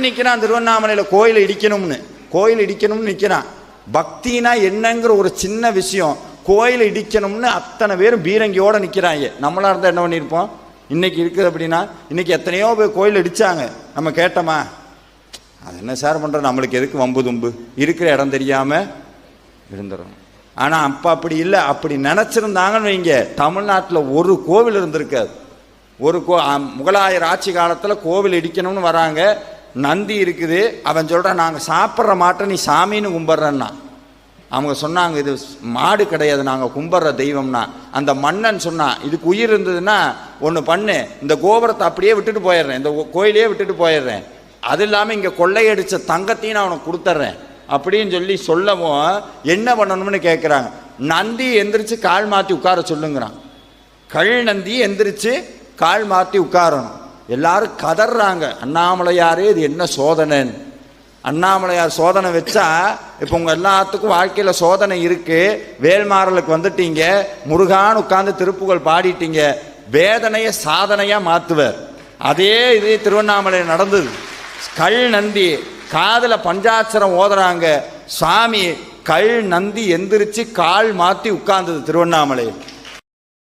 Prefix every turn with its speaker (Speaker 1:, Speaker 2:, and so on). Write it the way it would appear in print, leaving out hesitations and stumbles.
Speaker 1: நிற்கிறான் திருவண்ணாமலையில் கோயில் இடிக்கணும்னு நிற்கிறான். பக்தினா என்னங்கிற ஒரு சின்ன விஷயம், கோயில் இடிக்கணும்னு அத்தனை பேரும் பீரங்கியோடு நிற்கிறாங்க. நம்மளாக இருந்தால் என்ன பண்ணியிருப்போம்? இன்றைக்கி இருக்குது அப்படின்னா, இன்றைக்கி எத்தனையோ பேர் கோயில் இடித்தாங்க, நம்ம கேட்டோமா? அது என்ன சார் பண்ணுறோம், நம்மளுக்கு எதுக்கு வம்பு தும்பு, இருக்கிற இடம் தெரியாமல் இருந்துடும். ஆனால் அப்போ அப்படி இல்லை. அப்படி நினச்சிருந்தாங்கன்னு வைங்க, தமிழ்நாட்டில் ஒரு கோவில் இருந்திருக்காது. முகலாயர் ஆட்சி காலத்தில் கோவில் இடிக்கணும்னு வராங்க, நந்தி இருக்குது. அவன் சொல்கிறான், நாங்கள் சாப்பிட்ற மாட்டை நீ சாமின்னு கும்பிட்றன்னா. அவங்க சொன்னாங்க, இது மாடு கிடையாது, நாங்கள் கும்பிட்ற தெய்வம்னா. அந்த மன்னன் சொன்னான், இதுக்கு உயிர் இருந்ததுன்னா ஒன்று பண்ணு, இந்த கோபுரத்தை அப்படியே விட்டுட்டு போயிடுறேன், இந்த கோயிலையே விட்டுட்டு போயிடுறேன், அது இல்லாமல் இங்கே கொள்ளையடித்த தங்கத்தையும் நான் அவனுக்கு கொடுத்துட்றேன் அப்படின்னு சொல்லவும் என்ன பண்ணணும்னு கேட்குறாங்க. நந்தி எந்திரிச்சு கால் மாற்றி உட்கார சொல்லுங்கிறான். கல் நந்தி எந்திரிச்சு கால் மாற்றி உட்காரணும். எல்லாரும் கதறாங்க, அண்ணாமலையாரே இது என்ன சோதனைன்னு. அண்ணாமலையார் சோதனை வச்சா இப்போ உங்கள் எல்லாத்துக்கும் வாழ்க்கையில் சோதனை இருக்குது. வேல்மாறலுக்கு வந்துட்டீங்க, முருகான்னு உட்கார்ந்து திருப்புகழ் பாடிட்டீங்க, வேதனையை சாதனையாக மாற்றுவார். அதே இது திருவண்ணாமலையில் நடந்தது. கல் நந்தி காதில் பஞ்சாட்சரம் ஓதுறாங்க, சாமி கல் நந்தி எந்திரிச்சு கால் மாற்றி உட்கார்ந்தது திருவண்ணாமலையில்.